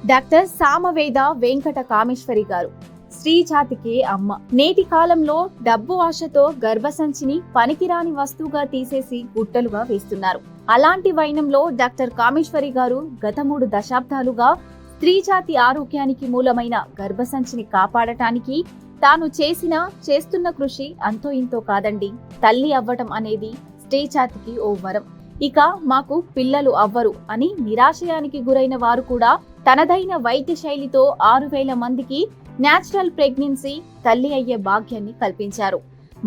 Doctor Samaveda Venkata Kameshwari గారు శ్రీజాతికి అమ్మ. నేటి కాలంలో డబ్బు ఆశతో గర్భసంచిని పనికిరాని వస్తువుగా తీసేసి గుట్టలుగా వేస్తున్నారు. అలాంటి వైనంలో డాక్టర్ కామేశ్వరి గారు గత 3 దశాబ్దాలుగా స్త్రీజాతి ఆరోగ్యానికి మూలమైన గర్భసంచిని కాపాడటానికి తాను చేస్తున్న కృషి అంతో ఇంతో కాదండి. తల్లి అవ్వటం అనేది స్త్రీజాతికి ఓ వరం. ఇక మాకు పిల్లలు అవ్వరు అని నిరాశయానికి గురైన వారు కూడా తనదైన వైద్య శైలితో 6,000 మందికి న్యాచురల్ ప్రెగ్నెన్సీ తల్లి అయ్యే భాగ్యాన్ని కల్పించారు.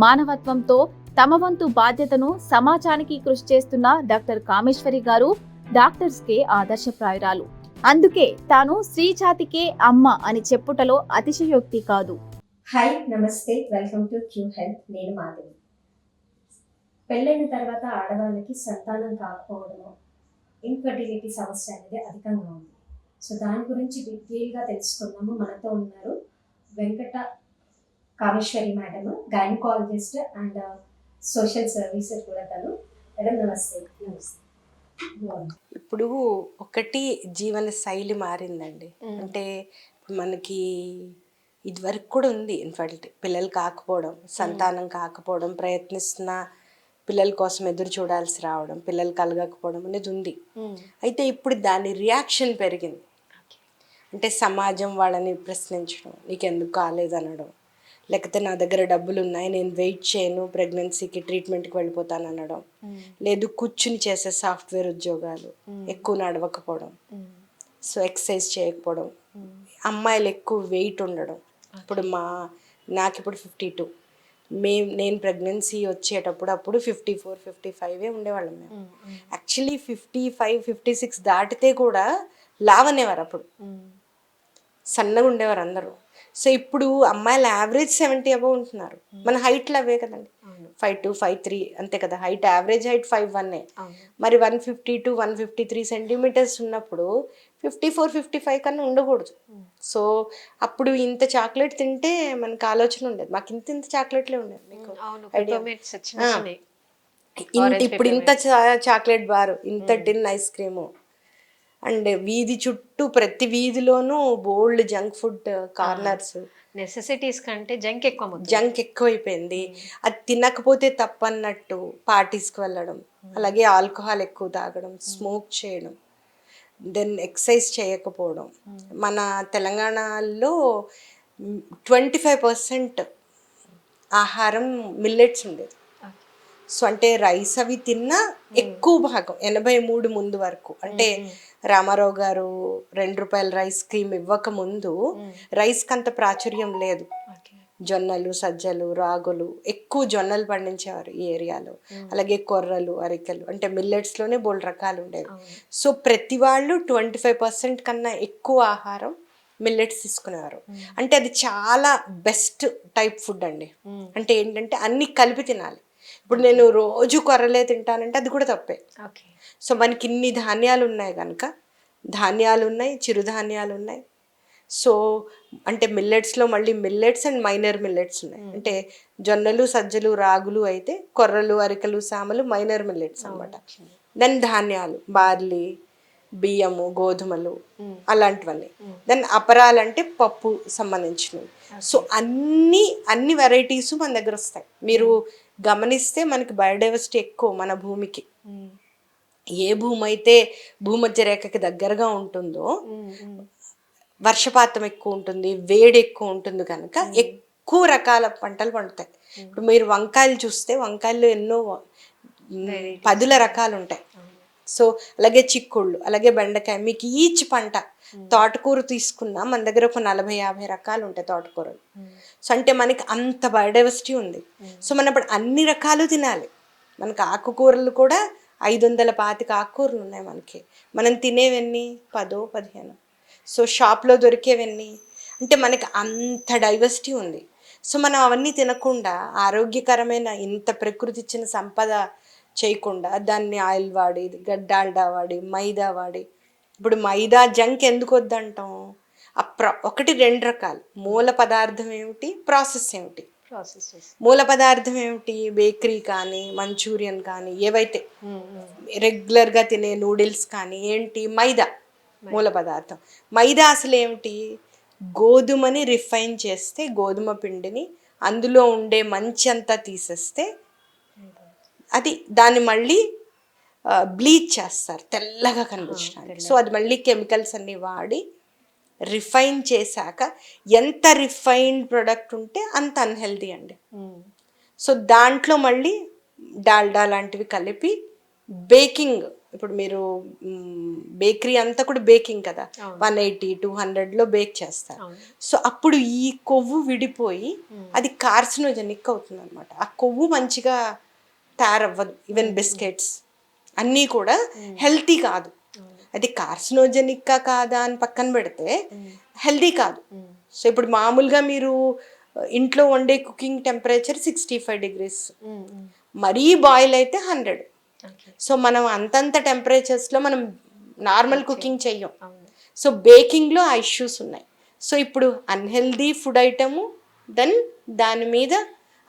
మానవత్వంతో తమ వంతు బాధ్యతను సమాజానికి కృషి చేస్తున్న డాక్టర్ కామేశ్వరి గారు డాక్టర్స్ కే ఆదర్శప్రాయురాలు. అందుకే తాను శ్రీజాతికే అమ్మ అని చెప్పుటలో అతిశయోక్తి కాదు. హాయ్, నమస్తే, వెల్కమ్ టు క్యూ హెల్త్. నేను మాధవి. పెళ్ళైన తర్వాత ఆడవాళ్ళకి సంతానం కాకపోవడము, ఇన్ఫర్టిలిటీ సమస్య అనేది అధికంగా ఉంది. సో దాని గురించి డీటెయిల్గా తెలుసుకున్నాము. మనతో ఉన్నారు Venkata Kameshwari madam, gynaecologist and social services కూడా తను. మేడం నమస్తే. నమస్తే. ఇప్పుడు ఒకటి జీవన శైలి మారిందండి. అంటే మనకి ఇదివరకు కూడా ఉంది ఇన్ఫర్టిలిటీ, పిల్లలు కాకపోవడం, సంతానం కాకపోవడం, ప్రయత్నిస్తున్న పిల్లల కోసం ఎదురు చూడాల్సి రావడం, పిల్లలు కలగకపోవడం అనేది ఉంది. అయితే ఇప్పుడు దాని రియాక్షన్ పెరిగింది. అంటే సమాజం వాళ్ళని ప్రశ్నించడం, నీకెందుకు కాలేదు అనడం, లేకపోతే నా దగ్గర డబ్బులు ఉన్నాయి, నేను వెయిట్ చేయను, ప్రెగ్నెన్సీకి ట్రీట్మెంట్కి వెళ్ళిపోతాను అనడం, లేదు కూర్చుని చేసే సాఫ్ట్వేర్ ఉద్యోగాలు, ఎక్కువ నడవకపోవడం, సో ఎక్సర్సైజ్ చేయకపోవడం, అమ్మాయిలు ఎక్కువ వెయిట్ ఉండడం. ఇప్పుడు నాకు ఇప్పుడు 52, నేను ప్రెగ్నెన్సీ వచ్చేటప్పుడు అప్పుడు 54, 55 ఉండేవాళ్ళం మేము. యాక్చువల్లీ 55, 56 దాటితే కూడా లావనేవారు, అప్పుడు సన్నగా ఉండేవారు అందరూ. సో ఇప్పుడు అమ్మాయిల యావరేజ్ 70 అబౌవ్ ఉంటున్నారు. మన హైట్లు అవే కదండి, 5'2", 5'3" అంతే కదా హైట్. Average height 5'1". మరి 152, 153 సెంటీమీటర్స్ ఉన్నప్పుడు 54, 55 కన్నా ఉండకూడదు. సో అప్పుడు ఇంత చాక్లెట్ తింటే మనకు ఆలోచన ఉండేది. మాకు ఇంత చాక్లెట్లే ఉండేది. మీకు ఇప్పుడు ఇంత చాక్లెట్ బారు, ఇంత టిన్ ఐస్ క్రీము, అండ్ వీధి చుట్టూ ప్రతి వీధిలోనూ బోల్డ్ జంక్ ఫుడ్ కార్నర్స్. నెసెసిటీస్ కంటే జంక్ ఎక్కువైపోయింది. అది తినకపోతే తప్పన్నట్టు పార్టీస్కి వెళ్ళడం, అలాగే ఆల్కహాల్ ఎక్కువ తాగడం, స్మోక్ చేయడం, దెన్ ఎక్సర్సైజ్ చేయకపోవడం. మన తెలంగాణలో 25% ఆహారం మిల్లెట్స్ ఉండేది. సో అంటే రైస్ అవి తిన్నా ఎక్కువ భాగం 83 ముందు వరకు, అంటే రామారావు గారు ₹2 రైస్ క్రీమ్ ఇవ్వక ముందు రైస్కి అంత ప్రాచుర్యం లేదు. జొన్నలు, సజ్జలు, రాగులు, ఎక్కువ జొన్నలు పండించేవారు ఈ ఏరియాలో. అలాగే కొర్రలు, అరికెలు, అంటే మిల్లెట్స్లోనే బోల్డ్ రకాలు ఉండేవి. సో ప్రతి వాళ్ళు 25% కన్నా ఎక్కువ ఆహారం మిల్లెట్స్ తీసుకునేవారు. అంటే అది చాలా బెస్ట్ టైప్ ఫుడ్ అండి. అంటే ఏంటంటే అన్ని కలిపి తినాలి. ఇప్పుడు నేను రోజు కొర్రలే తింటానంటే అది కూడా తప్పే. సో మనకి ఇన్ని ధాన్యాలు ఉన్నాయి కనుక, ధాన్యాలు ఉన్నాయి, చిరుధాన్యాలు ఉన్నాయి. సో అంటే మిల్లెట్స్లో మళ్ళీ మిల్లెట్స్ అండ్ మైనర్ మిల్లెట్స్ ఉన్నాయి. అంటే జొన్నలు, సజ్జలు, రాగులు అయితే, కొర్రలు, అరికలు, సామలు మైనర్ మిల్లెట్స్ అన్నమాట. దెన్ ధాన్యాలు, బార్లీ, బియ్యము, గోధుమలు, అలాంటివన్నీ. దెన్ అపరాలంటే పప్పు సంబంధించినవి. సో అన్ని వెరైటీస్ మన దగ్గర వస్తాయి. మీరు గమనిస్తే మనకి బయోడైవర్సిటీ ఎక్కువ మన భూమికి. ఏ భూమి అయితే భూమధ్య రేఖకి దగ్గరగా ఉంటుందో వర్షపాతం ఎక్కువ ఉంటుంది, వేడి ఎక్కువ ఉంటుంది కనుక ఎక్కువ రకాల పంటలు పండుతాయి. ఇప్పుడు మీరు వంకాయలు చూస్తే వంకాయలు ఎన్నో 10 రకాలు ఉంటాయి. సో అలాగే చిక్కుళ్ళు, అలాగే బెండకాయ, మీకు ఈచ్ పంట. తోటకూర తీసుకున్నా మన దగ్గర ఒక 40-50 రకాలు ఉంటాయి తోటకూరలు. సో అంటే మనకి అంత బయోడైవర్సిటీ ఉంది. సో మనం ఇప్పుడు అన్ని రకాలు తినాలి. మనకు ఆకుకూరలు కూడా 525 ఆకుకూరలు ఉన్నాయి మనకి. మనం తినేవన్నీ 10-15. సో షాప్లో దొరికేవన్నీ, అంటే మనకి అంత డైవర్సిటీ ఉంది. సో మనం అవన్నీ తినకుండా ఆరోగ్యకరమైన ఇంత ప్రకృతి ఇచ్చిన సంపద చేయకుండా దాన్ని ఆయిల్ వాడి, డాల్డా వాడి, మైదా వాడి. ఇప్పుడు మైదా జంక్ ఎందుకు వద్దంటాం? 1-2 రకాలు. మూల పదార్థం ఏమిటి, ప్రాసెస్ ఏమిటి? మూల పదార్థం ఏమిటి? బేకరీ కానీ, మంచూరియన్ కానీ, ఏవైతే రెగ్యులర్గా తినే నూడిల్స్ కానీ ఏంటి, మైదా. మూల పదార్థం. మైదా అసలు ఏమిటి? గోధుమని రిఫైన్ చేస్తే, గోధుమ పిండిని అందులో ఉండే మంచి అంతా తీసేస్తే అది దాన్ని మళ్ళీ బ్లీచ్ చేస్తారు తెల్లగా కనిపించడానికి. సో అది మళ్ళీ కెమికల్స్ అన్ని వాడి రిఫైన్ చేశాక ఎంత రిఫైన్డ్ ప్రొడక్ట్ ఉంటే అంత అన్హెల్దీ అండి. సో దాంట్లో మళ్ళీ డాల్డా లాంటివి కలిపి బేకింగ్, ఇప్పుడు మీరు బేకరీ అంతా కూడా బేకింగ్ కదా, 180 200లో బేక్ చేస్తారు. సో అప్పుడు ఈ కొవ్వు విడిపోయి అది కార్సినోజెనిక్ అవుతుంది అనమాట. ఆ కొవ్వు మంచిగా తయారవ్వదు. ఈవెన్ బిస్కెట్స్ అన్నీ కూడా హెల్తీ కాదు. అది కార్సినోజెనిక్కా కాదా అని పక్కన పెడితే హెల్దీ కాదు. సో ఇప్పుడు మామూలుగా మీరు ఇంట్లో వండే కుకింగ్ టెంపరేచర్ 65 degrees, మరీ బాయిల్ అయితే 100. సో మనం అంతంత టెంపరేచర్స్లో మనం నార్మల్ కుకింగ్ చెయ్యం. సో బేకింగ్లో ఆ ఇష్యూస్ ఉన్నాయి. సో ఇప్పుడు అన్హెల్దీ ఫుడ్ ఐటము, దెన్ దాని మీద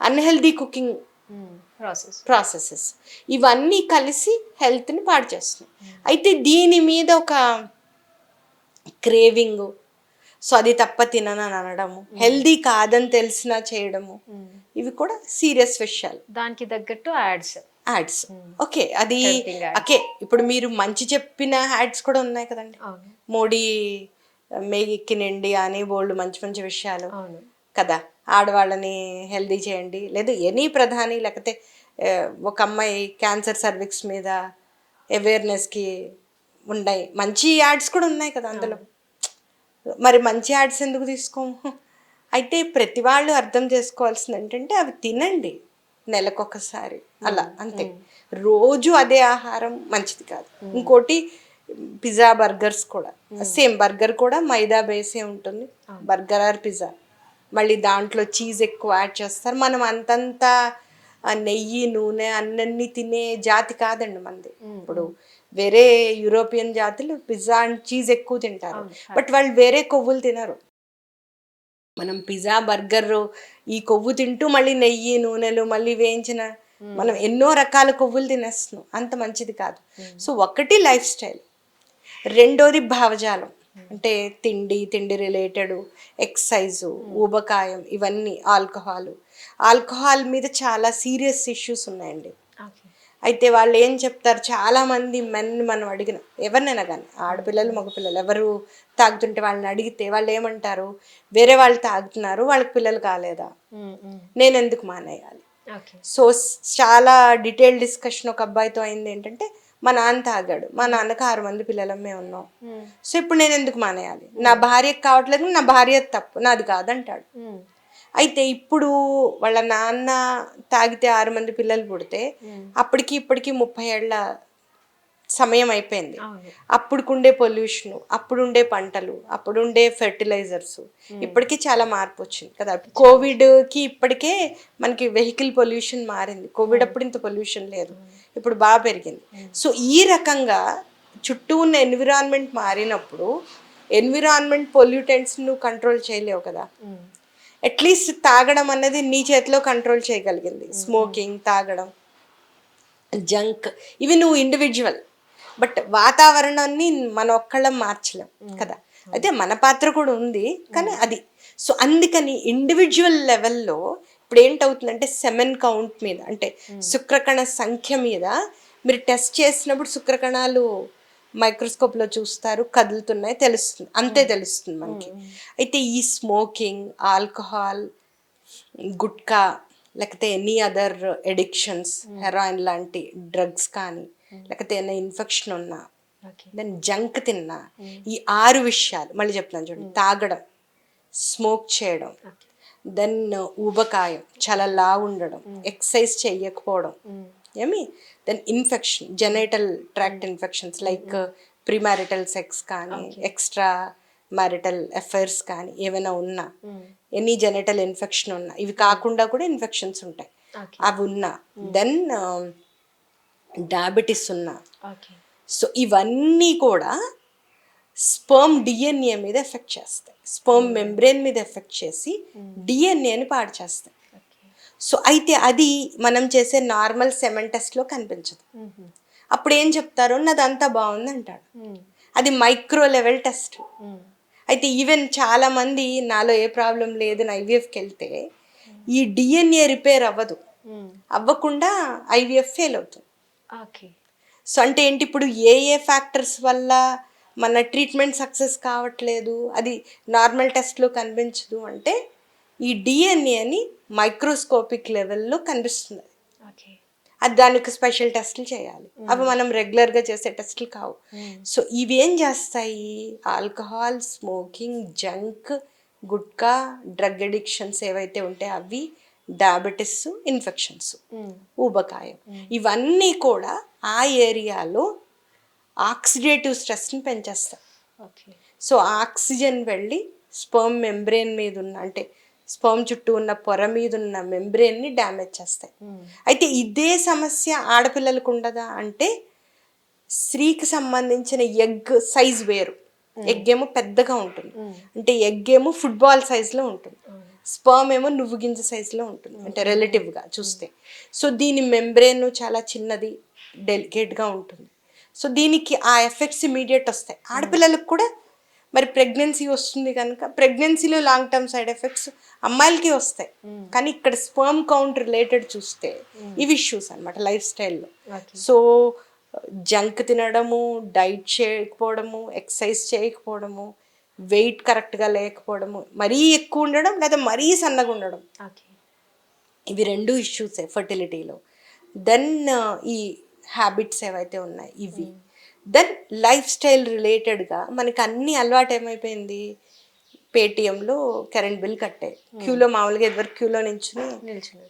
అన్హెల్దీ కుకింగ్ ప్రాసెసెస్, ఇవన్నీ కలిసి హెల్త్ని పాడు చేస్తున్నాయి. అయితే దీని మీద ఒక క్రేవింగ్, సో అది తప్ప తిననని అనడము, హెల్దీ కాదని తెలిసినా చేయడము, ఇవి కూడా సీరియస్ విషయాలు. దానికి తగ్గట్టు యాడ్స్ ఓకే, అది ఓకే. ఇప్పుడు మీరు మంచి చెప్పిన యాడ్స్ కూడా ఉన్నాయి కదండి. మోడీ మేక్ ఇన్ ఇండియా అని బోల్డ్ మంచి మంచి విషయాలు కదా. ఆడవాళ్ళని హెల్దీ చేయండి, లేదు ఎనీ ప్రధాని, లేకపోతే ఒక అమ్మాయి క్యాన్సర్ సర్విక్స్ మీద అవేర్నెస్కి ఉన్నాయి మంచి యాడ్స్ కూడా ఉన్నాయి కదా అందులో. మరి మంచి యాడ్స్ ఎందుకు తీసుకోము? అయితే ప్రతి వాళ్ళు అర్థం చేసుకోవాల్సింది ఏంటంటే అవి తినండి నెలకొకసారి అలా, అంతే. రోజు అదే ఆహారం మంచిది కాదు. ఇంకోటి పిజ్జా బర్గర్స్ కూడా సేమ్, బర్గర్ కూడా మైదా బేసే ఉంటుంది, బర్గర్ ఆర్ పిజ్జా. మళ్ళీ దాంట్లో చీజ్ ఎక్కువ యాడ్ చేస్తారు. మనం అంతంత నెయ్యి నూనె అన్నీ తినే జాతి కాదండి మనది. ఇప్పుడు వేరే యూరోపియన్ జాతులు పిజ్జా అండ్ చీజ్ ఎక్కువ తింటారు, బట్ వాళ్ళు వేరే కొవ్వులు తినరు. మనం పిజ్జా బర్గర్ ఈ కొవ్వు తింటూ మళ్ళీ నెయ్యి నూనెలు మళ్ళీ వేయించిన, మనం ఎన్నో రకాల కొవ్వులు తినేస్తున్నాం, అంత మంచిది కాదు. సో ఒకటి లైఫ్ స్టైల్, రెండోది భావజాలం, అంటే తిండి రిలేటెడ్, ఎక్సర్సైజు, ఊబకాయం, ఇవన్నీ, ఆల్కహాల్ మీద చాలా సీరియస్ ఇష్యూస్ ఉన్నాయండి. అయితే వాళ్ళు ఏం చెప్తారు, చాలామంది మెన్ మనం అడిగిన, ఎవరినైనా కానీ ఆడపిల్లలు మగపిల్లలు ఎవరు తాగుతుంటే వాళ్ళని అడిగితే వాళ్ళు ఏమంటారు, వేరే వాళ్ళు తాగుతున్నారు వాళ్ళకి పిల్లలు కాలేదా, నేను ఎందుకు మానేయాలి. సో చాలా డీటెయిల్ డిస్కషన్ ఒక అబ్బాయితో అయింది ఏంటంటే, మా నాన్న తాగాడు, మా నాన్నకు 6 మంది పిల్లలమే ఉన్నాం, సో ఇప్పుడు నేను ఎందుకు మానేయాలి, నా భార్యకు కావట్లేదు, నా భార్య తప్పు, నాది కాదంటాడు. అయితే ఇప్పుడు వాళ్ళ నాన్న తాగితే 6 మంది పిల్లలు పుడితే అప్పటికి ఇప్పటికి 30 ఏళ్ల సమయం అయిపోయింది. అప్పుడుకుండే పొల్యూషన్, అప్పుడుండే పంటలు, అప్పుడుండే ఫెర్టిలైజర్స్, ఇప్పటికీ చాలా మార్పు వచ్చింది కదా. కోవిడ్కి ఇప్పటికే మనకి వెహికల్ పొల్యూషన్ మారింది. కోవిడ్ అప్పుడు ఇంత పొల్యూషన్ లేదు, ఇప్పుడు బాగా పెరిగింది. సో ఈ రకంగా చుట్టూ ఉన్న ఎన్విరాన్మెంట్ మారినప్పుడు ఎన్విరాన్మెంట్ పొల్యూటెంట్స్ నువ్వు కంట్రోల్ చేయలేవు కదా. అట్లీస్ట్ తాగడం అన్నది నీ చేతిలో కంట్రోల్ చేయగలిగింది, స్మోకింగ్, తాగడం, జంక్, ఇవి నువ్వు ఇండివిజువల్. బట్ వాతావరణాన్ని మన ఒక్కళ్ళం మార్చలేం కదా. అయితే మన పాత్ర కూడా ఉంది, కానీ అది. సో అందుకని ఇండివిజువల్ లెవెల్లో ఇప్పుడు ఏంటవుతుందంటే సెమెన్ కౌంట్ మీద, అంటే శుక్రకణ సంఖ్య మీద మీరు టెస్ట్ చేసినప్పుడు శుక్రకణాలు మైక్రోస్కోప్లో చూస్తారు, కదులుతున్నాయి, తెలుస్తుంది, అంతే తెలుస్తుంది మనకి. అయితే ఈ స్మోకింగ్, ఆల్కహాల్, గుట్కా, లేకపోతే ఎనీ అదర్ ఎడిక్షన్స్, హెరాయిన్ లాంటి డ్రగ్స్ కానీ, లేకపోతే ఏమైనా ఇన్ఫెక్షన్ ఉన్నా, దెన్ జంక్ తిన్నా, ఈ 6 విషయాలు మళ్ళీ చెప్తున్నాను చూడండి, తాగడం, స్మోక్ చేయడం, దెన్ ఊబకాయం, చాలా లావు ఉండడం, ఎక్సర్సైజ్ చెయ్యకపోవడం, then infection, genital tract infections like premarital sex కానీ, ఎక్స్ట్రా మ్యారిటల్ అఫైర్స్ కానీ ఏమైనా ఉన్నా, ఎనీ జెనైటల్ ఇన్ఫెక్షన్ ఉన్నా, ఇవి కాకుండా కూడా ఇన్ఫెక్షన్స్ ఉంటాయి, అవి ఉన్నా, దెన్ డయాబెటీస్ ఉన్నా. సో ఇవన్నీ కూడా స్పర్మ్ డిఎన్ఏ మీద ఎఫెక్ట్ చేస్తాయి, స్పర్మ్ మెంబ్రెయిన్ మీద ఎఫెక్ట్ చేసి డిఎన్ఏని పాడు చేస్తాయి. సో అయితే అది మనం చేసే నార్మల్ సెమెన్ టెస్ట్లో కనిపించదు. అప్పుడు ఏం చెప్తారు, నాదంతా బాగుంది అంటాడు. అది మైక్రో లెవెల్ టెస్ట్. అయితే ఈవెన్ చాలామంది నాలో ఏ ప్రాబ్లం లేదు అని ఐవీఎఫ్కి వెళ్తే ఈ డిఎన్ఏ రిపేర్ అవ్వకుండా ఐవీఎఫ్ ఫెయిల్ అవుతుంది. ఓకే. సో అంటే ఏంటి, ఇప్పుడు ఏ ఫ్యాక్టర్స్ వల్ల మన ట్రీట్మెంట్ సక్సెస్ కావట్లేదు, అది నార్మల్ టెస్ట్లో కనిపించదు అంటే ఈ డిఎన్ఏని మైక్రోస్కోపిక్ లెవెల్లో కనిపిస్తుంది. అది దానికి స్పెషల్ టెస్టులు చేయాలి. అవి మనం రెగ్యులర్గా చేసే టెస్టులు కావు. సో ఇవి ఏం చేస్తాయి, alcohol, smoking, junk, gutka, drug addictions ఏవైతే ఉంటాయో అవి, డయాబెటిస్, ఇన్ఫెక్షన్స్, ఊబకాయం, ఇవన్నీ కూడా ఆ ఏరియాలో ఆక్సిడేటివ్ స్ట్రెస్ని పెంచేస్తాయి. సో ఆక్సిజన్ వెళ్ళి స్పర్మ్ మెంబ్రెయిన్ మీద ఉన్న, అంటే స్పర్మ్ చుట్టూ ఉన్న పొర మీద ఉన్న మెంబ్రెయిన్ని డ్యామేజ్ చేస్తాయి. అయితే ఇదే సమస్య ఆడపిల్లలకు ఉండదా అంటే, స్త్రీకి సంబంధించిన ఎగ్ సైజ్ వేరు. ఎగ్ ఏమో పెద్దగా ఉంటుంది, అంటే ఎగ్ ఏమో ఫుట్బాల్ సైజులో ఉంటుంది, స్పర్మ్ ఏమో నువ్వు గింజ సైజులో ఉంటుంది, అంటే రిలేటివ్గా చూస్తే. సో దీని మెంబ్రెయిన్ చాలా చిన్నది, డెలికేట్గా ఉంటుంది. సో దీనికి ఆ ఎఫెక్ట్స్ ఇమీడియట్ వస్తాయి. ఆడపిల్లలకు కూడా మరి ప్రెగ్నెన్సీ వస్తుంది కనుక ప్రెగ్నెన్సీలో లాంగ్ టర్మ్ సైడ్ ఎఫెక్ట్స్ అమ్మాయిలకి వస్తాయి. కానీ ఇక్కడ స్పర్మ్ కౌంట్ రిలేటెడ్ చూస్తే ఇవి ఇష్యూస్ అనమాట లైఫ్ స్టైల్లో. సో జంక్ తినడము, డైట్ చేయకపోవడము, ఎక్సర్సైజ్ చేయకపోవడము, వెయిట్ కరెక్ట్గా లేకపోవడము, మరీ ఎక్కువ ఉండడం లేదా మరీ సన్నగా ఉండడం, ఇవి రెండు ఇష్యూసే ఫర్టిలిటీలో. దెన్ ఈ హ్యాబిట్స్ ఏవైతే ఉన్నాయి ఇవి. దెన్ లైఫ్ స్టైల్ రిలేటెడ్గా మనకి అన్నీ అలవాటు ఏమైపోయింది, పేటిఎంలో కరెంట్ బిల్ కట్టే, క్యూలో మామూలుగా ఎదువరకు క్యూలో నించుని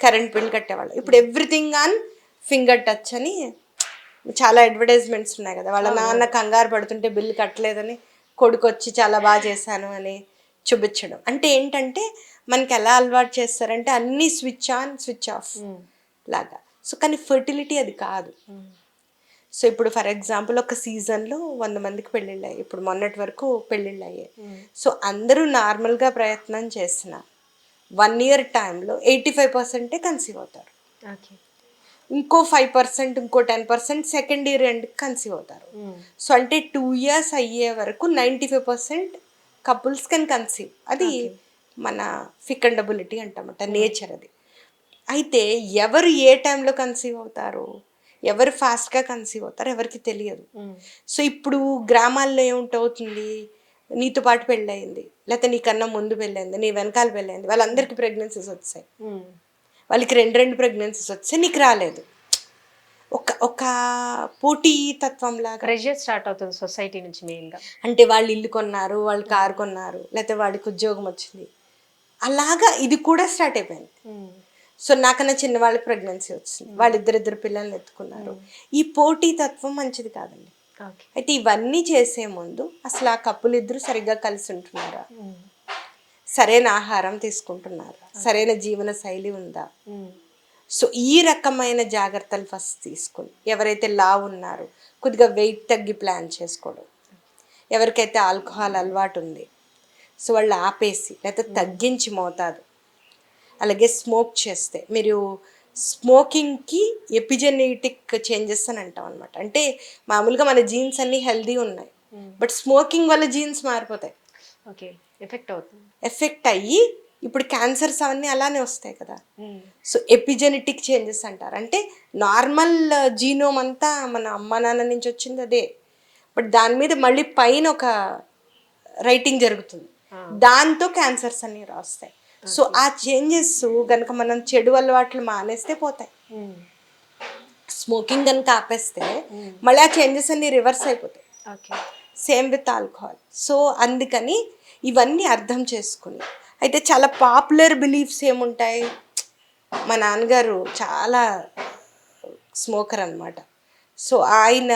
కరెంట్ బిల్ కట్టేవాళ్ళు. ఇప్పుడు ఎవ్రీథింగ్ ఆన్ ఫింగర్ టచ్ అని చాలా అడ్వర్టైజ్మెంట్స్ ఉన్నాయి కదా. వాళ్ళ నాన్న కంగారు పడుతుంటే బిల్లు కట్టలేదని కొడుకు వచ్చి చాలా బాగా చేశాను అని చూపించడం. అంటే ఏంటంటే మనకి ఎలా అలవాటు చేస్తారంటే అన్నీ స్విచ్ ఆన్ స్విచ్ ఆఫ్ లాగా. సో కానీ ఫర్టిలిటీ అది కాదు. సో ఇప్పుడు ఫర్ ఎగ్జాంపుల్ ఒక సీజన్లో 100 మందికి పెళ్ళిళ్ళు అయ్యాయి, ఇప్పుడు మొన్నటి వరకు పెళ్ళిళ్ళు అయ్యాయి. సో అందరూ నార్మల్గా ప్రయత్నం చేసిన 1 year టైంలో 85% కన్సీవ్ అవుతారు. ఇంకో 5%, ఇంకో 10% సెకండ్ ఇయర్ ఎండ్కి కన్సీవ్ అవుతారు. సో అంటే 2 years అయ్యే వరకు 95% కపుల్స్ కెన్ కన్సీవ్. అది మన ఫికండబిలిటీ అంటామట, నేచర్ అది. అయితే ఎవరు ఏ టైంలో కన్సీవ్ అవుతారు, ఎవరు ఫాస్ట్గా కన్సీవ్ అవుతారు ఎవరికి తెలియదు. సో ఇప్పుడు గ్రామాల్లో ఏముంటవుతుంది, నీతో పాటు పెళ్ళయింది, లేకపోతే నీకన్నా ముందు పెళ్ళయింది, నీ వెనకాల పెళ్ళయింది, వాళ్ళందరికీ ప్రెగ్నెన్సీస్ వచ్చాయి, వాళ్ళకి 2 ప్రెగ్నెన్సీస్ వచ్చాయి, నీకు రాలేదు. ఒక పోటీ తత్వం లాగా ప్రెషర్ స్టార్ట్ అవుతుంది సొసైటీ నుంచి మెయిన్గా. అంటే వాళ్ళు ఇల్లు కొన్నారు, వాళ్ళు కారు కొన్నారు, లేకపోతే వాడికి ఉద్యోగం వచ్చింది, అలాగా ఇది కూడా స్టార్ట్ అయిపోయింది. సో నాకన్నా చిన్న వాళ్ళకి ప్రెగ్నెన్సీ వచ్చింది, వాళ్ళు ఇద్దరు పిల్లల్ని ఎత్తుకున్నారు. ఈ పోటీ తత్వం మంచిది కాదండి. అయితే ఇవన్నీ చేసే ముందు అసలు ఆ కప్పులు ఇద్దరు సరిగ్గా కలిసి ఉంటున్నారా, సరైన ఆహారం తీసుకుంటున్నారా, సరైన జీవన శైలి ఉందా. సో ఈ రకమైన జాగ్రత్తలు ఫస్ట్ తీసుకుని, ఎవరైతే లావు ఉన్నారో కొద్దిగా వెయిట్ తగ్గి ప్లాన్ చేసుకోవడం, ఎవరికైతే ఆల్కహాల్ అలవాటు ఉంది సో వాళ్ళు ఆపేసి లేకపోతే తగ్గించి మోతాదు. అలాగే స్మోక్ చేస్తే, మీరు స్మోకింగ్కి ఎపిజెనెటిక్ చేంజెస్ అని అంటాం అనమాట. అంటే మామూలుగా మన జీన్స్ అన్నీ హెల్దీ ఉన్నాయి, బట్ స్మోకింగ్ వల్ల జీన్స్ మారిపోతాయి, ఎఫెక్ట్ అయ్యి ఇప్పుడు క్యాన్సర్స్ అవన్నీ అలానే వస్తాయి కదా. సో ఎపిజెనెటిక్ చేంజెస్ అంటారు. అంటే నార్మల్ జీనోమ్ అంతా మన అమ్మ నాన్న నుంచి వచ్చింది అదే, బట్ దాని మీద మళ్ళీ పైన ఒక రైటింగ్ జరుగుతుంది, దాంతో క్యాన్సర్స్ అన్నీ రాస్తాయి. సో ఆ చేంజెస్ కనుక మనం చెడు అలవాట్లు మానేస్తే పోతాయి. స్మోకింగ్ కనుక ఆపేస్తే మళ్ళీ ఆ చేంజెస్ అన్నీ రివర్స్ అయిపోతాయి. Same with alcohol. సో అందుకని ఇవన్నీ అర్థం చేసుకుని, అయితే చాలా పాపులర్ బిలీఫ్స్ ఏముంటాయి, మా నాన్నగారు చాలా స్మోకర్ అనమాట. సో ఆయన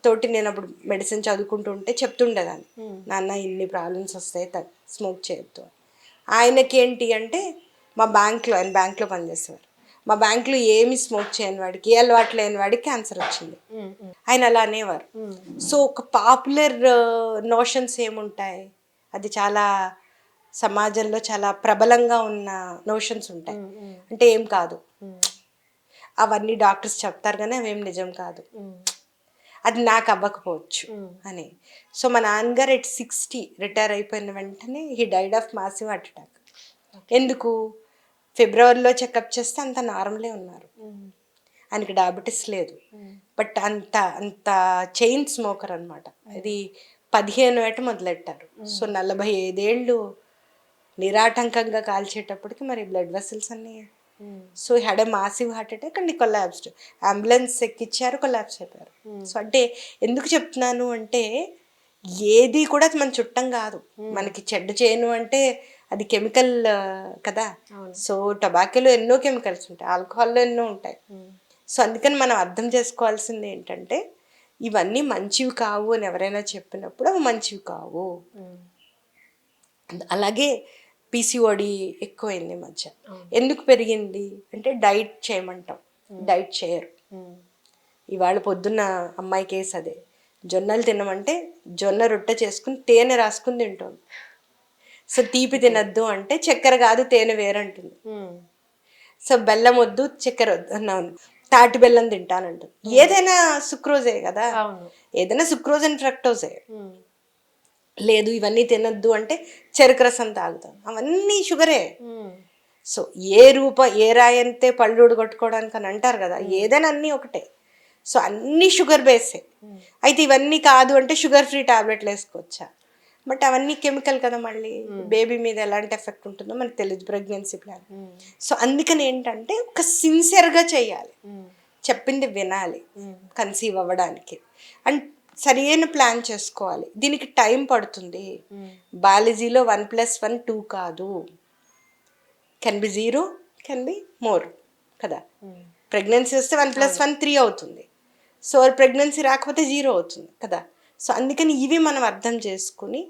తోటి నేను అప్పుడు మెడిసిన్ చదువుకుంటూ ఉంటే చెప్తుండేదాన్ని, నాన్న ఇన్ని ప్రాబ్లమ్స్ వస్తాయి, స్మోక్ చేయొద్దు. ఆయనకి ఏంటి అంటే మా బ్యాంక్లో, ఆయన బ్యాంక్లో పనిచేసేవారు, మా బ్యాంక్లో ఏమి స్మోక్ చేయని వాడికి, ఏ అలవాటు లేని వాడికి క్యాన్సర్ వచ్చింది, ఆయన అలా అనేవారు. సో ఒక పాపులర్ నోషన్స్ ఏముంటాయి, అది చాలా సమాజంలో చాలా ప్రబలంగా ఉన్న నోషన్స్ ఉంటాయి. అంటే ఏం కాదు, అవన్నీ డాక్టర్స్ చెప్తారు కానీ అవేం నిజం కాదు, అది నాకు అవ్వకపోవచ్చు అని. సో మా నాన్నగారు 60 రిటైర్ అయిపోయిన వెంటనే he died of massive heart attack. ఎందుకు? ఫిబ్రవరిలో చెకప్ చేస్తే అంత నార్మలే ఉన్నారు. ఆయనకి డయాబెటీస్ లేదు, బట్ అంత అంత చైన్ స్మోకర్ అనమాట. అది 15 ఏట మొదలెట్టారు. సో 45 ఏళ్ళు నిరాటంకంగా కాల్చేటప్పటికి మరి బ్లడ్ వెసల్స్ అన్నీ. So had a massive heart attack and collapsed. Ambulance ఎక్కిచ్చారు, కొలాప్స్ అయిపోయారు. సో అంటే ఎందుకు చెప్తున్నాను అంటే ఏది కూడా మన చుట్టం కాదు. మనకి చెడ్డ చేయను అంటే అది కెమికల్ కదా. సో టొబాకోలో ఎన్నో కెమికల్స్ ఉంటాయి, ఆల్కహాల్లో ఎన్నో ఉంటాయి. సో అందుకని మనం అర్థం చేసుకోవాల్సింది ఏంటంటే ఇవన్నీ మంచివి కావు అని ఎవరైనా చెప్పినప్పుడు అవి మంచివి కావు. అలాగే పీసీఓడి ఎక్కువైంది మధ్య. ఎందుకు పెరిగింది అంటే డైట్ చేయమంటాం, డైట్ చేయరు. ఇవాళ పొద్దున్న అమ్మాయి కేసు అదే, జొన్నలు తినమంటే జొన్న రొట్టె చేసుకుని తేనె రాసుకుని తింటుంది. సో తీపి తినద్దు అంటే చక్కెర కాదు తేనె వేరంటుంది. సో బెల్లం వద్దు చక్కెర వద్దు అన్నాను, తాటి బెల్లం తింటానంటుంది. ఏదైనా సుక్రోజే కదా, ఏదైనా సుక్రోజ్ అండ్ ఫ్రక్టోజే. లేదు ఇవన్నీ తినద్దు అంటే చెరుకు రసం తాగుతాం, అవన్నీ షుగరే. సో ఏ రాయంతే పళ్ళుడు కొట్టుకోవడానికి అని అంటారు కదా, ఏదైనా అన్నీ ఒకటే. సో అన్నీ షుగర్ బేసే. అయితే ఇవన్నీ కాదు అంటే షుగర్ ఫ్రీ టాబ్లెట్లు వేసుకోవచ్చా? బట్ అవన్నీ కెమికల్ కదా, మళ్ళీ బేబీ మీద ఎలాంటి ఎఫెక్ట్ ఉంటుందో మనకు తెలియదు, ప్రెగ్నెన్సీ ప్లాన్. సో అందుకని ఏంటంటే ఒక సిన్సియర్గా చేయాలి, చెప్పింది వినాలి కన్సీవ్ అవ్వడానికి. అండ్ సరైన ప్లాన్ చేసుకోవాలి. దీనికి టైం పడుతుంది. బయాలజీలో 1+1 2 కాదు, can be 0, can be more కదా. ప్రెగ్నెన్సీ వస్తే 1+1 3 అవుతుంది. సో ప్రెగ్నెన్సీ రాకపోతే 0 అవుతుంది కదా. సో అందుకని ఇవి మనం అర్థం చేసుకుని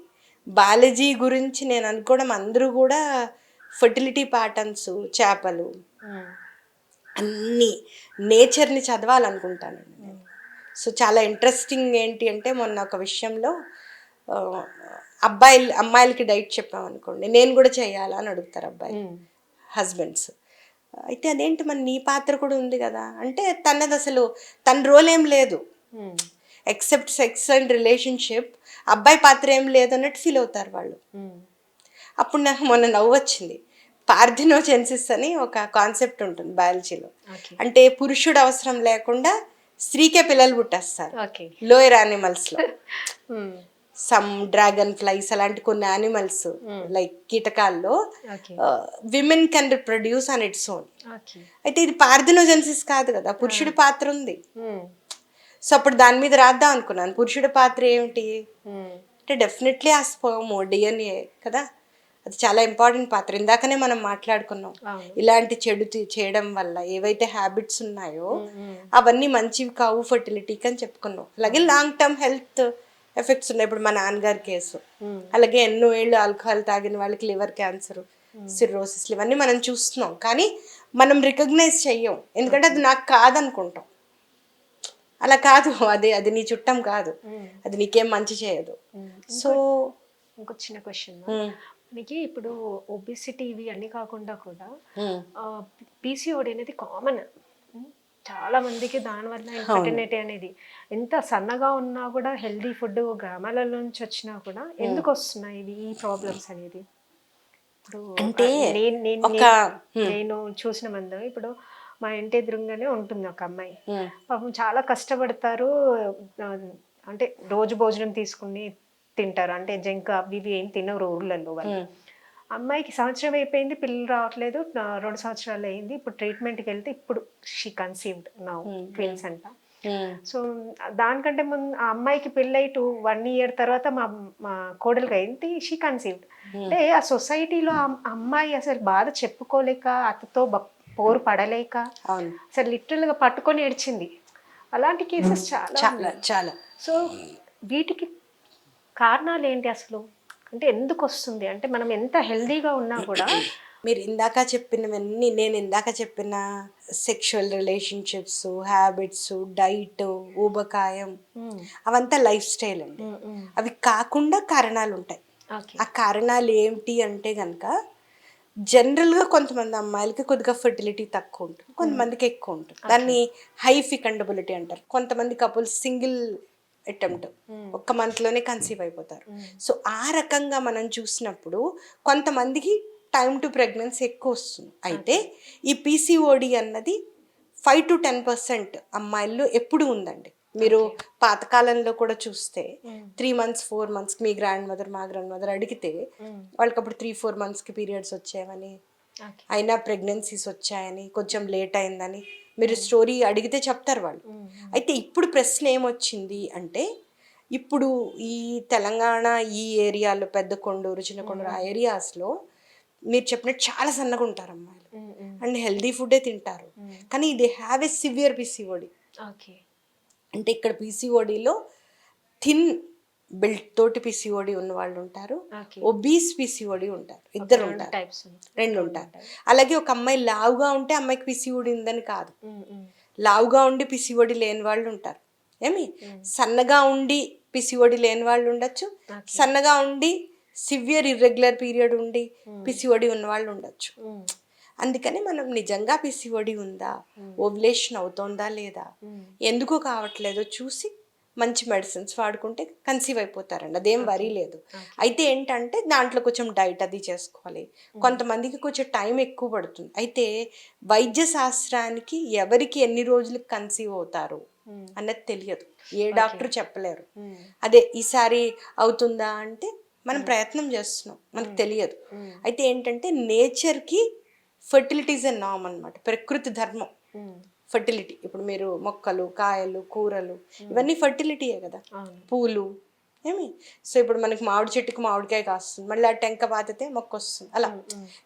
బయాలజీ గురించి నేను అనుకోవడం, అందరూ కూడా ఫర్టిలిటీ ప్యాటర్న్స్, చేపలు అన్నీ నేచర్ని చదవాలనుకుంటానండి నేను. సో చాలా ఇంట్రెస్టింగ్ ఏంటి అంటే మొన్న ఒక విషయంలో అమ్మాయిలకి డైట్ చెప్పామనుకోండి, నేను కూడా చేయాలా అని అడుగుతారు అబ్బాయి హస్బెండ్స్. అయితే అదేంటి మరి నీ పాత్ర కూడా ఉంది కదా అంటే తనది అసలు తన రోల్ ఏం లేదు, ఎక్సెప్ట్ సెక్స్ అండ్ రిలేషన్షిప్, అబ్బాయి పాత్ర ఏం లేదు అన్నట్టు ఫీల్ అవుతారు వాళ్ళు. అప్పుడు నాకు మొన్న నవ్వు వచ్చింది. పార్థినోజెన్సిస్ అని ఒక కాన్సెప్ట్ ఉంటుంది బయాలజీలో. అంటే పురుషుడు అవసరం లేకుండా స్త్రీకే పిల్లలు పుట్టేస్తారు లోయర్ యానిమల్స్లో. సమ్ డ్రాగన్ ఫ్లైస్ అలాంటి కొన్ని యానిమల్స్ లైక్ కీటకాల్లో women can reproduce on its own. అయితే ఇది పార్థినోజెన్సిస్ కాదు కదా, పురుషుడి పాత్ర ఉంది. సో అప్పుడు దాని మీద రాద్దాం అనుకున్నాను, పురుషుడి పాత్ర ఏమిటి అంటే డెఫినెట్లీ ఆ స్పర్మ్ డిఎన్ఏ కదా, అది చాలా ఇంపార్టెంట్ పాత్ర. ఇందాకనే మనం మాట్లాడుకున్నాం, ఇలాంటి చెడు చేయడం వల్ల ఏవైతే హ్యాబిట్స్ ఉన్నాయో అవన్నీ మంచివి కావు ఫర్టిలిటీకి అని చెప్పుకున్నాం. అలాగే లాంగ్ టర్మ్ హెల్త్ ఎఫెక్ట్స్ ఉన్నాయి. ఇప్పుడు మా నాన్నగారి కేసు, అలాగే ఎన్నో ఏళ్ళు ఆల్కహాల్ తాగిన వాళ్ళకి లివర్ క్యాన్సర్, సిర్రోసిస్, ఇవన్నీ మనం చూస్తున్నాం. కానీ మనం రికగ్నైజ్ చెయ్యం, ఎందుకంటే అది నాకు కాదనుకుంటాం. అలా కాదు, అది నీ చుట్టం కాదు, అది నీకేం మంచి చేయదు. సో ఇంకో చిన్న క్వశ్చన్, మనకి ఇప్పుడు ఒబిసిటీ ఇవి అన్నీ కాకుండా కూడా పీసీఓడి అనేది కామన్ చాలా మందికి. దానివల్ల ఇన్ఫర్టిలిటీ అనేది ఎంత సన్నగా ఉన్నా కూడా హెల్దీ ఫుడ్ గ్రామాల నుంచి వచ్చినా కూడా ఎందుకు వస్తున్నాయి ఈ ప్రాబ్లమ్స్ అనేది? ఇప్పుడు అంటే నేను చూసిన మంది, ఇప్పుడు మా ఇంటి ఎదురుగానే ఉంటుంది ఒక అమ్మాయి, పాపం చాలా కష్టపడతారు. అంటే రోజు భోజనం తీసుకుని తింటారు, అంటే జంక్ అవి ఇవి ఏం తినరు ఊర్లలో వాళ్ళు. అమ్మాయికి సంవత్సరం అయిపోయింది, పిల్లలు రావట్లేదు, 2 సంవత్సరాలు అయింది. ఇప్పుడు ట్రీట్మెంట్కి వెళ్తే ఇప్పుడు షీ కన్సీవ్డ్ నౌ, ట్విన్స్ అంట. సో దానికంటే ముందు ఆ అమ్మాయికి పెళ్ళి 1 year తర్వాత మా కోడలికి అయింది, షీ కన్సీవ్డ్. అంటే ఆ సొసైటీలో ఆ అమ్మాయి అసలు బాధ చెప్పుకోలేక, అతతో పోరు పడలేక అసలు లిటరల్గా పట్టుకొని ఏడ్చింది. అలాంటి కేసెస్ చాలా. సో వీటికి కారణాలు ఏంటి అసలు? అంటే ఎందుకు వస్తుంది? అంటే మనం ఎంత హెల్దీగా ఉన్నా కూడా మీరు ఇందాక చెప్పినవన్నీ, నేను ఇందాక చెప్పిన సెక్షువల్ రిలేషన్షిప్స్, హ్యాబిట్స్, డైట్, ఊబకాయం, అవంతా లైఫ్ స్టైల్ అండి. అవి కాకుండా కారణాలు ఉంటాయి. ఆ కారణాలు ఏమిటి అంటే కనుక జనరల్గా కొంతమంది అమ్మాయిలకి కొద్దిగా ఫర్టిలిటీ తక్కువ ఉంటుంది, కొంతమందికి ఎక్కువ ఉంటుంది. దాన్ని హై ఫికండబిలిటీ అంటారు. కొంతమంది కపుల్స్ సింగిల్ అటెంప్ట్ ఒక్క మంత్లోనే కన్సీవ్ అయిపోతారు. సో ఆ రకంగా మనం చూసినప్పుడు కొంతమందికి టైం టు ప్రెగ్నెన్సీ ఎక్కువ వస్తుంది. అయితే ఈ పీసీఓడి అన్నది 5 to 10% అమ్మాయిల్లో ఎప్పుడు ఉందండి. మీరు పాతకాలంలో కూడా చూస్తే 3 months 4 months మీ గ్రాండ్ మదర్ మా గ్రాండ్ మదర్ అడిగితే వాళ్ళకి అప్పుడు 3-4 monthsకి పీరియడ్స్ వచ్చాయని, అయినా ప్రెగ్నెన్సీస్ వచ్చాయని, కొంచెం లేట్ అయిందని మీరు స్టోరీ అడిగితే చెప్తారు వాళ్ళు. అయితే ఇప్పుడు ప్రశ్న ఏమొచ్చింది అంటే, ఇప్పుడు ఈ తెలంగాణ ఈ ఏరియాలో పెద్ద కొండూరు చిన్న కొండూరు ఆ ఏరియాస్లో మీరు చెప్పినట్టు చాలా సన్నగా ఉంటారు అమ్మాయిలు అండ్ హెల్దీ ఫుడ్డే తింటారు, కానీ they have a severe PCOD. అంటే ఇక్కడ పీసీఓడిలో థిన్ బిల్ట్ తోటి పీసీఓడి ఉన్న వాళ్ళు ఉంటారు, ఒబీస్ పీసీఓడి ఉంటారు, ఇద్దరు ఉంటారు, రెండు ఉంటారు. అలాగే ఒక అమ్మాయి లావుగా ఉంటే అమ్మాయికి పీసీఓడి ఉందని కాదు, లావుగా ఉండి పీసీఓడి లేని వాళ్ళు ఉంటారు. సన్నగా ఉండి పీసీఓడి లేని వాళ్ళు ఉండొచ్చు, సన్నగా ఉండి సివియర్ ఇర్రెగ్యులర్ పీరియడ్ ఉండి పీసీఓడి ఉన్న వాళ్ళు ఉండొచ్చు. అందుకని మనం నిజంగా పీసీఓడి ఉందా, ఓవ్యులేషన్ అవుతోందా లేదా, ఎందుకు కావట్లేదో చూసి మంచి మెడిసిన్స్ వాడుకుంటే కన్సీవ్ అయిపోతారండి, అదేం వరీ లేదు. అయితే ఏంటంటే దాంట్లో కొంచెం డైట్ అది చేసుకోవాలి, కొంతమందికి కొంచెం టైం ఎక్కువ పడుతుంది. అయితే వైద్య శాస్త్రానికి ఎవరికి ఎన్ని రోజులకు కన్సీవ్ అవుతారు అన్నది తెలియదు, ఏ డాక్టర్ చెప్పలేరు. అదే ఈసారి అవుతుందా అంటే మనం ప్రయత్నం చేస్తున్నాం, మనకు తెలియదు. అయితే ఏంటంటే నేచర్కి ఫర్టిలిటీ ఇస్ ఎ నామ్ అనమాట, ప్రకృతి ధర్మం ఫర్టిలిటీ. ఇప్పుడు మీరు మొక్కలు కాయలు కూరలు ఇవన్నీ ఫర్టిలిటీయే కదా, పూలు సో ఇప్పుడు మనకి మామిడి చెట్టుకు మామిడికాయ కాస్తుంది, మళ్ళీ ఆ టెంక పాతితే మొక్క వస్తుంది, అలా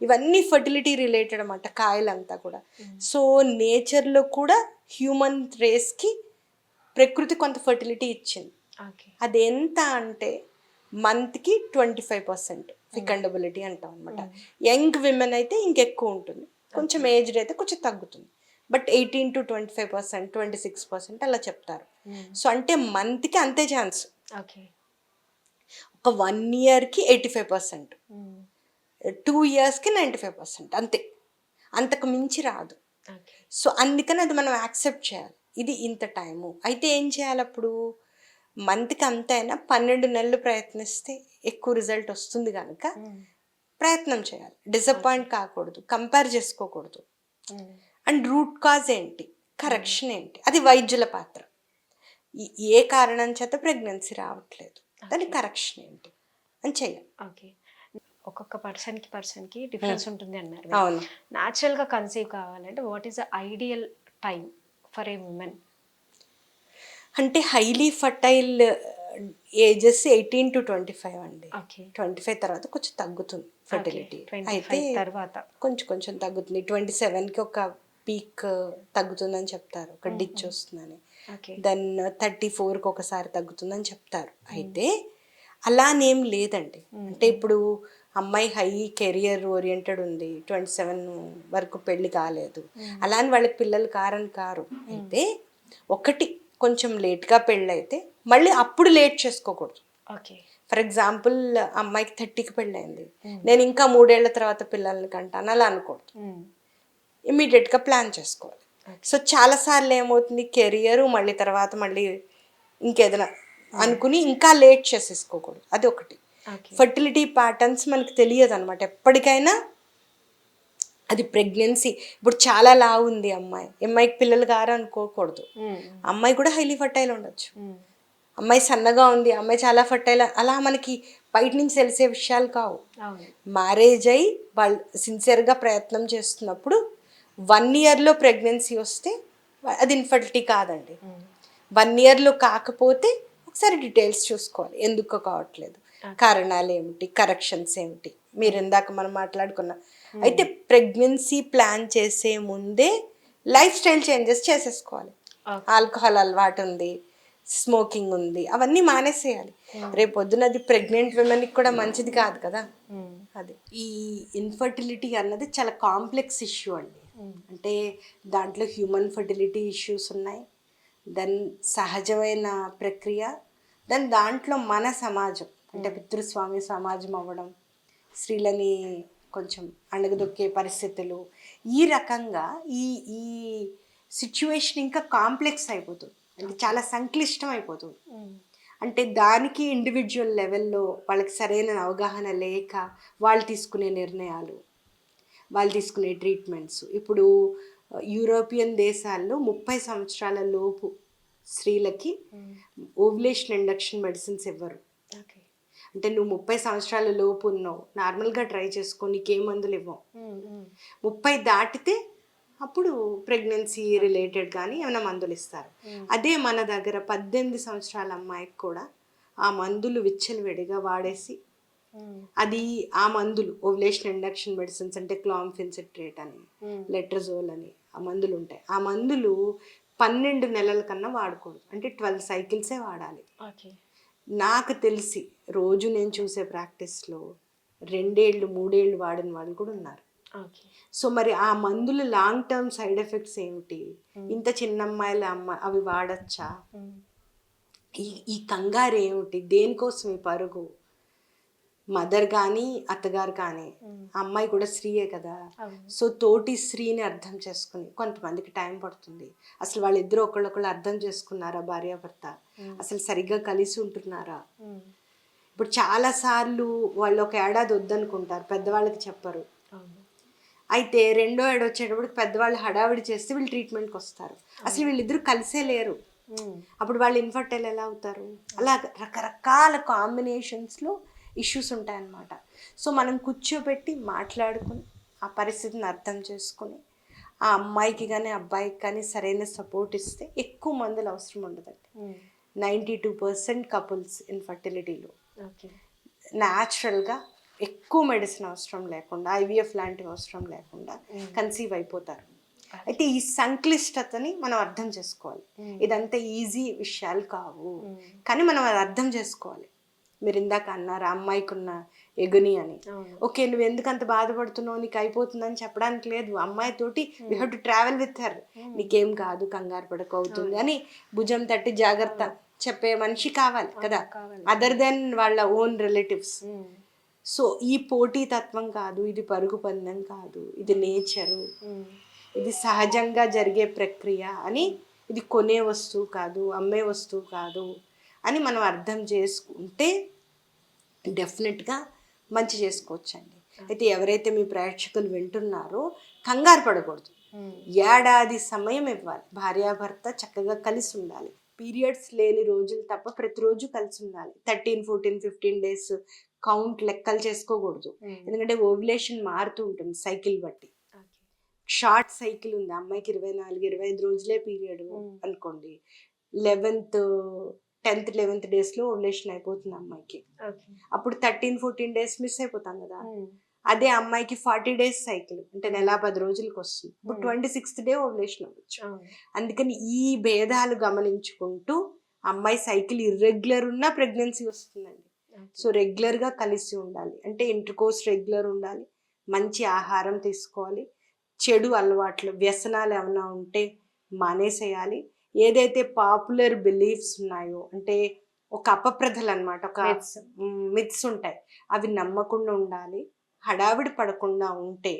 ఇవన్నీ ఫర్టిలిటీ రిలేటెడ్ అన్నమాట కాయలంతా కూడా. సో నేచర్లో కూడా హ్యూమన్ రేస్కి ప్రకృతి కొంత ఫర్టిలిటీ ఇచ్చింది. అది ఎంత అంటే మంత్కి 25% ఫికండబిలిటీ అంటాం అనమాట. యంగ్ విమెన్ అయితే ఇంకెక్కువ ఉంటుంది, కొంచెం ఏజ్డ్ అయితే కొంచెం తగ్గుతుంది, బట్ 18 to 25%, 26% అలా చెప్తారు. సో అంటే మంత్కి అంతే ఛాన్స్. ఒక 1 yearకి 85%, 2 yearsకి 95%, అంతే, అంతకు మించి రాదు. సో అందుకని అది మనం యాక్సెప్ట్ చేయాలి, ఇది ఇంత టైము. అయితే ఏం చేయాలి అప్పుడు, మంత్కి అంతైనా 12 నెలలు ప్రయత్నిస్తే ఎక్కువ రిజల్ట్ వస్తుంది కనుక ప్రయత్నం చేయాలి, డిసప్పాయింట్ కాకూడదు, కంపేర్ చేసుకోకూడదు. అండ్ రూట్ కాజ్ ఏంటి, కరెక్షన్ ఏంటి, అది వైద్యుల పాత్ర. ఏ కారణం చేత ప్రెగ్నెన్సీ రావట్లేదు, దాని కరెక్షన్ ఏంటి అని చెయ్యాలి. ఒక్కొక్క పర్సన్కి డిఫరెన్స్ ఉంటుంది అన్నారు. అవును, న్యాచురల్గా కన్సీవ్ కావాలంటే what is the ideal time for a women? అంటే హైలీ ఫర్టైల్ ఏజెస్ 18 to 25 అండి. 25 తర్వాత కొంచెం తగ్గుతుంది ఫర్టిలిటీ, అయితే తర్వాత కొంచెం తగ్గుతుంది. 27కి ఒక పీక్ తగ్గుతుందని చెప్తారు, ఒక డిచ్ వస్తుందని. దెన్ 34కి ఒకసారి తగ్గుతుందని చెప్తారు. అయితే అలానేం లేదండి, అంటే ఇప్పుడు అమ్మాయి హై కెరియర్ ఓరియంటెడ్ ఉంది, 27 వరకు పెళ్లి కాలేదు, అలానే వాళ్ళకి పిల్లలు కారని కారు. అయితే ఒకటి కొంచెం లేట్గా పెళ్ళి అయితే మళ్ళీ అప్పుడు లేట్ చేసుకోకూడదు. ఫర్ ఎగ్జాంపుల్ అమ్మాయికి 30కి పెళ్ళయింది, నేను ఇంకా 3 ఏళ్ల తర్వాత పిల్లల్ని కంటాను అలా అనకూడదు, ఇమ్మీడియట్గా ప్లాన్ చేసుకోవాలి. సో చాలాసార్లు ఏమవుతుంది, కెరియర్ మళ్ళీ తర్వాత మళ్ళీ ఇంకేదైనా అనుకుని ఇంకా లేట్ చేసేసుకోకూడదు, అది ఒకటి. ఫర్టిలిటీ ప్యాటర్న్స్ మనకు తెలియదు అనమాట ఎప్పటికైనా. అది ప్రెగ్నెన్సీ, ఇప్పుడు చాలా లావు ఉంది అమ్మాయికి పిల్లలు గారు అనుకోకూడదు, అమ్మాయి కూడా హైలీ ఫర్టైల్ ఉండొచ్చు. అమ్మాయి సన్నగా ఉంది, అమ్మాయి చాలా ఫర్టైల్, అలా మనకి బయట నుంచి తెలిసే విషయాలు కావు. మ్యారేజ్ అయ్యి వాళ్ళు సిన్సియర్గా ప్రయత్నం చేస్తున్నప్పుడు 1 yearలో ప్రెగ్నెన్సీ వస్తే అది ఇన్ఫర్టిలిటీ కాదండి. 1 yearలో కాకపోతే ఒకసారి డీటెయిల్స్ చూసుకోవాలి, ఎందుకు కావట్లేదు, కారణాలు ఏమిటి, కరెక్షన్స్ ఏమిటి, మీరు ఇందాక మనం మాట్లాడుకున్నా. అయితే ప్రెగ్నెన్సీ ప్లాన్ చేసే ముందే లైఫ్ స్టైల్ చేంజెస్ చేసేసుకోవాలి. ఆల్కహాల్ అలవాటు ఉంది, స్మోకింగ్ ఉంది, అవన్నీ మానేసేయాలి. రేపు పొద్దున అది ప్రెగ్నెంట్ విమెన్కి కూడా మంచిది కాదు కదా. అది ఈ ఇన్ఫర్టిలిటీ అన్నది చాలా కాంప్లెక్స్ ఇష్యూ అండి. అంటే దాంట్లో హ్యూమన్ ఫర్టిలిటీ ఇష్యూస్ ఉన్నాయి, దెన్ సహజమైన ప్రక్రియ, దెన్ దాంట్లో మన సమాజం అంటే పితృస్వామ్య సమాజం అవ్వడం, స్త్రీలని కొంచెం అణగదొక్కే పరిస్థితులు, ఈ రకంగా ఈ ఈ సిచ్యువేషన్ ఇంకా కాంప్లెక్స్ అయిపోతుంది, అంటే చాలా సంక్లిష్టం అయిపోతుంది. అంటే దానికి ఇండివిజువల్ లెవెల్లో వాళ్ళకి సరైన అవగాహన లేక వాళ్ళు తీసుకునే నిర్ణయాలు, వాళ్ళు తీసుకునే ట్రీట్మెంట్స్. ఇప్పుడు యూరోపియన్ దేశాల్లో 30 సంవత్సరాల లోపు స్త్రీలకి ఓవ్యులేషన్ ఇండక్షన్ మెడిసిన్స్ ఇవ్వరు. అంటే నువ్వు 30 సంవత్సరాల లోపు ఉన్నావు, నార్మల్గా ట్రై చేసుకో, నీకే మందులు ఇవ్వం. 30 దాటితే అప్పుడు ప్రెగ్నెన్సీ రిలేటెడ్ కానీ ఏమైనా మందులు ఇస్తారు. అదే మన దగ్గర 18 సంవత్సరాల అమ్మాయికి కూడా ఆ మందులు విచ్చలవిడిగా వాడేసి, అది ఆ మందులు ఓవ్యులేషన్ ఇండక్షన్ మెడిసిన్స్ అంటే క్లాంఫెన్సిట్రేట్ అని, లెట్రజోల్ అని ఆ మందులు ఉంటాయి. ఆ మందులు 12 నెలల కన్నా వాడకూడదు, అంటే 12 సైకిల్సే వాడాలి. నాకు తెలిసి రోజు నేను చూసే ప్రాక్టీస్లో 2 ఏళ్ళు 3 ఏళ్ళు వాడిన వాళ్ళు కూడా ఉన్నారు. సో మరి ఆ మందులు లాంగ్ టర్మ్ సైడ్ ఎఫెక్ట్స్ ఏమిటి? ఇంత చిన్న అమ్మాయిల అవి వాడచ్చా? ఈ కంగారు ఏమిటి? దేనికోసం ఈ పరుగు? మదర్ కానీ అత్తగారు కానీ, అమ్మాయి కూడా స్త్రీయే కదా. సో తోటి స్త్రీని అర్థం చేసుకుని, కొంతమందికి టైం పడుతుంది. అసలు వాళ్ళిద్దరూ ఒకళ్ళొకళ్ళు అర్థం చేసుకున్నారా భార్యాభర్త? అసలు సరిగ్గా కలిసి ఉంటున్నారా? ఇప్పుడు చాలాసార్లు వాళ్ళు ఒక ఏడాది వద్దనుకుంటారు, పెద్దవాళ్ళకి చెప్పరు. అయితే 2వ ఏడు వచ్చేటప్పుడు పెద్దవాళ్ళు హడావిడి చేస్తే వీళ్ళు ట్రీట్మెంట్కి వస్తారు. అసలు వీళ్ళిద్దరూ కలిసే లేరు. అప్పుడు వాళ్ళు ఇన్ఫర్టైల్ ఎలా అవుతారు? అలా రకరకాల కాంబినేషన్స్లో ఇష్యూస్ ఉంటాయన్నమాట. సో మనం కూర్చోబెట్టి మాట్లాడుకుని ఆ పరిస్థితిని అర్థం చేసుకుని ఆ అమ్మాయికి కానీ అబ్బాయికి కానీ సరైన సపోర్ట్ ఇస్తే ఎక్కువ మందులు అవసరం ఉండదండి. 92% కపుల్స్ ఇన్ఫర్టిలిటీలో న్యాచురల్గా ఎక్కువ మెడిసిన్ అవసరం లేకుండా, IVF లాంటివి అవసరం లేకుండా కన్సీవ్ అయిపోతారు. అయితే ఈ సంక్లిష్టతని మనం అర్థం చేసుకోవాలి. ఇదంతా ఈజీ విషయాలు కావు, కానీ మనం అది అర్థం చేసుకోవాలి. మీరు ఇందాక అన్నారు అమ్మాయికి ఉన్న ఎగుని అని. ఓకే, నువ్వు ఎందుకు అంత బాధపడుతున్నావు, నీకు అయిపోతుందని చెప్పడానికి లేదు. అమ్మాయితోటి you have to travel with her. నీకేం కాదు, కంగారు పడక అవుతుంది అని భుజం తట్టి జాగ్రత్త చెప్పే మనిషి కావాలి కదా, అదర్ దెన్ వాళ్ళ ఓన్ రిలేటివ్స్. సో ఈ పోటీ తత్వం కాదు, ఇది పరుగు పందెం కాదు, ఇది నేచరు, ఇది సహజంగా జరిగే ప్రక్రియ అని, ఇది కొనే వస్తువు కాదు, అమ్మే వస్తువు కాదు అని మనం అర్థం చేసుకుంటే డెఫినెట్గా మంచి చేసుకోవచ్చండి. అయితే ఎవరైతే మీ ప్రేక్షకులు వింటున్నారో కంగారు పడకూడదు. ఏడాది సమయం ఇవ్వాలి, భార్యాభర్త చక్కగా కలిసి ఉండాలి. పీరియడ్స్ లేని రోజులు తప్ప ప్రతిరోజు కలిసి ఉండాలి. 13, 14, 15 డేస్ కౌంట్ లెక్కలు చేసుకోకూడదు. ఎందుకంటే ఓవ్యులేషన్ మారుతూ ఉంటుంది సైకిల్ బట్టి. షార్ట్ సైకిల్ ఉంది అమ్మాయికి 24, 25 రోజులే పీరియడ్ అనుకోండి, 10th 11th డేస్లో ఓవ్యులేషన్ అయిపోతుంది అమ్మాయికి. అప్పుడు 13, 14 డేస్ మిస్ అయిపోతాం కదా. అదే అమ్మాయికి 40 డేస్ సైకిల్ అంటే నెల 10 రోజులకి వస్తుంది. ఇప్పుడు 26th డే ఓవ్యులేషన్ అవ్వచ్చు. అందుకని ఈ భేదాలు గమనించుకుంటూ అమ్మాయి సైకిల్ ఇర్రెగ్యులర్ ఉన్నా ప్రెగ్నెన్సీ వస్తుందండి. సో రెగ్యులర్గా కలిసి ఉండాలి, అంటే ఇంటర్కోర్స్ రెగ్యులర్ ఉండాలి, మంచి ఆహారం తీసుకోవాలి, చెడు అలవాట్లు వ్యసనాలు ఏమైనా ఉంటే మానేసేయాలి. ఏదైతే పాపులర్ బిలీఫ్స్ ఉన్నాయో, అంటే ఒక అపప్రథలు అనమాట, ఒక మిత్స్ ఉంటాయి, అవి నమ్మకుండా ఉండాలి. హడావిడి పడకుండా ఉంటే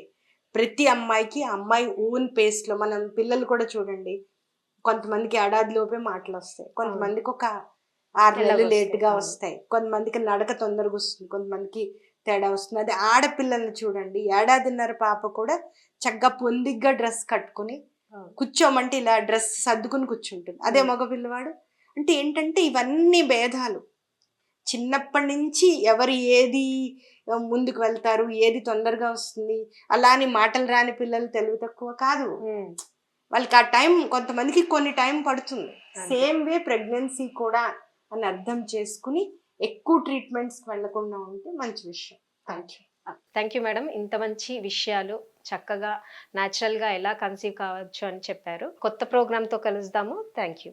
ప్రతి అమ్మాయికి అమ్మాయి ఓన్ పేస్లో, మనం పిల్లలు కూడా చూడండి, కొంతమందికి ఏడాదిలోపే మాటలు వస్తాయి, కొంతమందికి ఒక 6 నెలలు లేటుగా వస్తాయి, కొంతమందికి నడక తొందరగా వస్తుంది, కొంతమందికి తేడా వస్తుంది. అదే ఆడపిల్లల్ని చూడండి, 1.5 పాప కూడా చక్కగా పొందిగ్గా డ్రెస్ కట్టుకుని కూర్చోమంటే ఇలా డ్రెస్ సర్దుకుని కూర్చుంటుంది. అదే మగ పిల్లవాడు అంటే ఏంటంటే ఇవన్నీ భేదాలు. చిన్నప్పటి నుంచి ఎవరు ఏది ముందుకు వెళ్తారు, ఏది తొందరగా వస్తుంది, అలాని మాటలు రాని పిల్లలు తెలివి తక్కువ కాదు. వాళ్ళకి ఆ టైం, కొంతమందికి కొన్ని టైం పడుతుంది. సేమ్ వే ప్రెగ్నెన్సీ కూడా అని అర్థం చేసుకుని ఎక్కువ ట్రీట్మెంట్స్కి వెళ్లకుండా ఉంటే మంచి విషయం. థ్యాంక్ యూ మేడం, ఇంత మంచి విషయాలు చక్కగా న్యాచురల్గా ఎలా కన్సీవ్ కావచ్చు అని చెప్పారు. కొత్త ప్రోగ్రామ్తో కలుద్దాము. Thank you.